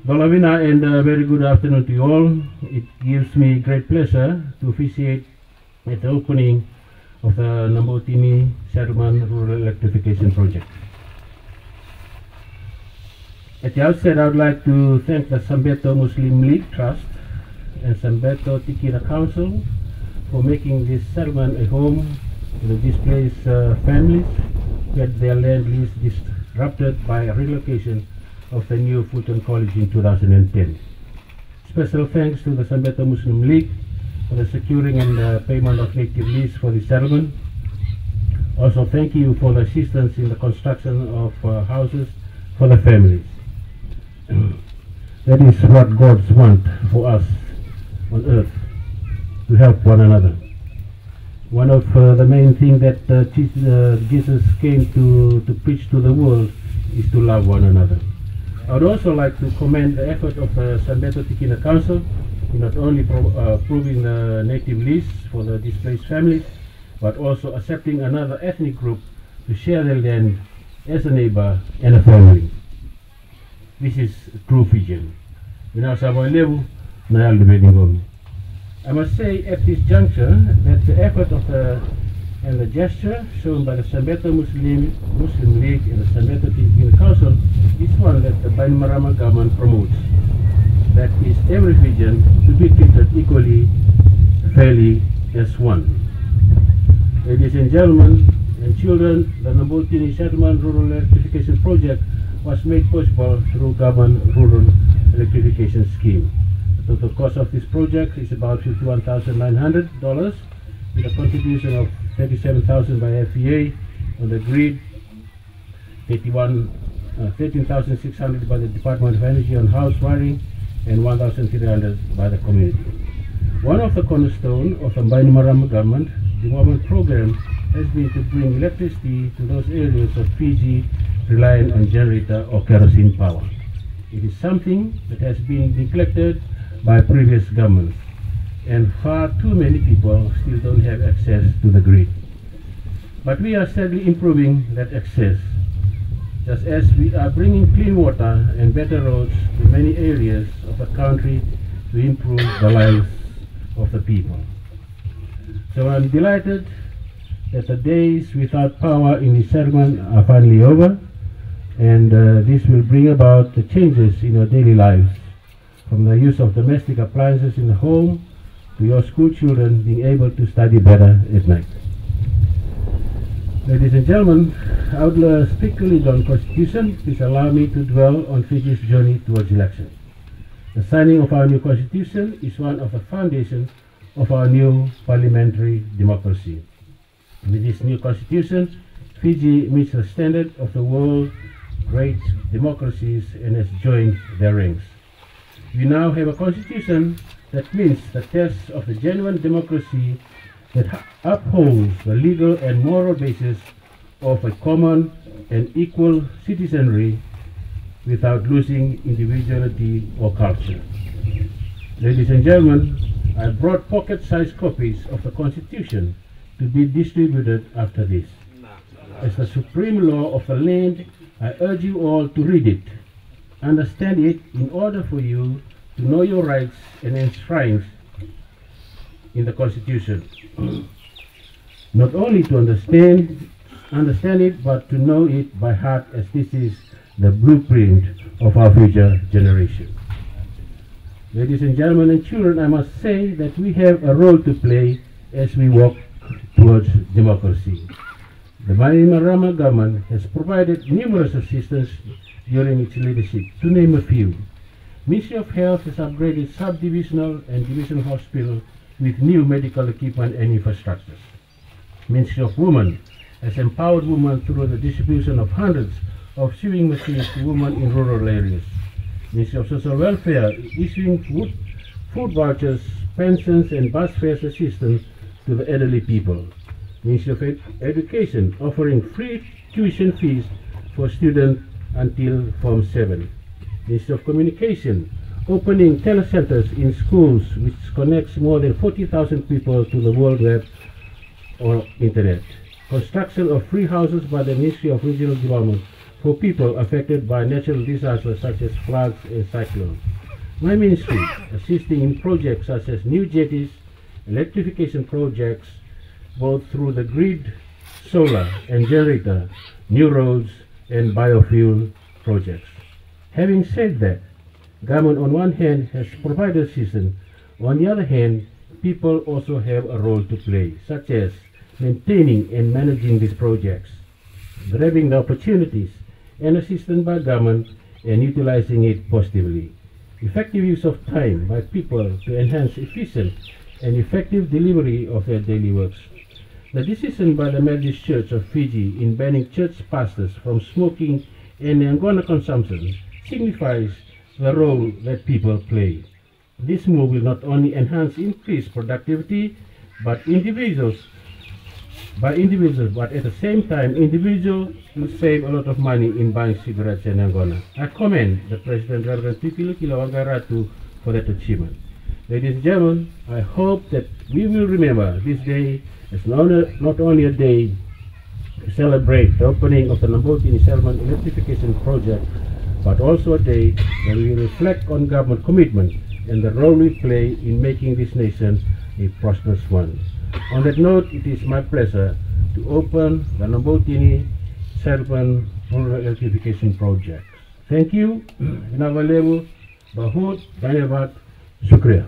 Dolavina, and very good afternoon to you all. It gives me great pleasure to officiate at the opening of the Nambotini Settlement Rural Electrification Project. At the outset, I would like to thank the Sambeto Muslim League Trust and Sambeto Tikira Council for making this settlement a home to the displaced families who had their land lease disrupted by a relocation of the new Fulton College in 2010. Special thanks to the Sambeto Muslim League for the securing and payment of native lease for the settlement. Also, thank you for the assistance in the construction of houses for the families. That is what God wants for us on earth, to help one another. One of the main things that Jesus came to preach to the world is to love one another. I would also like to commend the effort of the Sambeto Tikina Council in not only approving the native lease for the displaced families, but also accepting another ethnic group to share their land as a neighbor and a family. This is true Fijian. I must say at this juncture that the effort of and the gesture shown by the Sambeto Muslim League and the Sambeto Tikina Council is one that the Bainimarama government promotes. That is every Fijian to be treated equally, fairly as one. Ladies and gentlemen and children, the Nambotini Settlement Rural Electrification Project was made possible through government rural electrification scheme. The total cost of this project is about $51,900 with a contribution of $37,000 by FEA on the grid, $13,600 by the Department of Energy on house wiring, and $1,300 by the community. One of the cornerstones of the Bainimarama government development program has been to bring electricity to those areas of Fiji reliant on generator or kerosene power. It is something that has been neglected by previous governments, and far too many people still don't have access to the grid. But we are steadily improving that access, just as we are bringing clean water and better roads to many areas of the country to improve the lives of the people. So I'm delighted that the days without power in the settlement are finally over, and this will bring about the changes in your daily lives, from the use of domestic appliances in the home to your school children being able to study better at night. Ladies and gentlemen, I would speak to lead on Constitution. Please allow me to dwell on Fiji's journey towards election. The signing of our new Constitution is one of the foundations of our new parliamentary democracy. With this new Constitution, Fiji meets the standard of the world's great democracies and has joined their ranks. We now have a Constitution that meets the test of the genuine democracy that upholds the legal and moral basis of a common and equal citizenry without losing individuality or culture. Ladies and gentlemen, I brought pocket-sized copies of the Constitution to be distributed after this. As the supreme law of the land, I urge you all to read it, understand it in order for you to know your rights and enshrined in the Constitution. Not only to understand it, but to know it by heart, as this is the blueprint of our future generation. Ladies and gentlemen and children, I must say that we have a role to play as we walk towards democracy. The Bainimarama government has provided numerous assistance during its leadership. To name a few, Ministry of Health has upgraded sub-divisional and divisional hospitals with new medical equipment and infrastructures. Ministry of Women has empowered women through the distribution of hundreds of sewing machines to women in rural areas. Ministry of Social Welfare issuing food vouchers, pensions and bus fares assistance to the elderly people. Ministry of Education offering free tuition fees for students until Form 7. Ministry of Communication opening telecenters in schools which connects more than 40,000 people to the World Web or Internet. Construction of free houses by the Ministry of Regional Development for people affected by natural disasters such as floods and cyclones. My ministry assisting in projects such as new jetties, electrification projects, both through the grid, solar and generator, new roads and biofuel projects. Having said that, government on one hand has provided assistance, on the other hand, people also have a role to play, such as maintaining and managing these projects, grabbing the opportunities and assistance by government and utilizing it positively. Effective use of time by people to enhance efficient and effective delivery of their daily works. The decision by the Methodist Church of Fiji in banning church pastors from smoking and Angona consumption signifies the role that people play. This move will not only enhance increased productivity by individuals, but at the same time, individuals will save a lot of money in buying cigarettes in Angona. I commend the President Reverend Pipili Kilawangaratu for that achievement. Ladies and gentlemen, I hope that we will remember this day as not only a day to celebrate the opening of the Nambotini Settlement Electrification Project, but also a day that we will reflect on government commitment and the role we play in making this nation a prosperous one. On that note, it is my pleasure to open the Nambotini Settlement Electrification Project. Thank you. Bahut, Dhanyavad, Shukriya.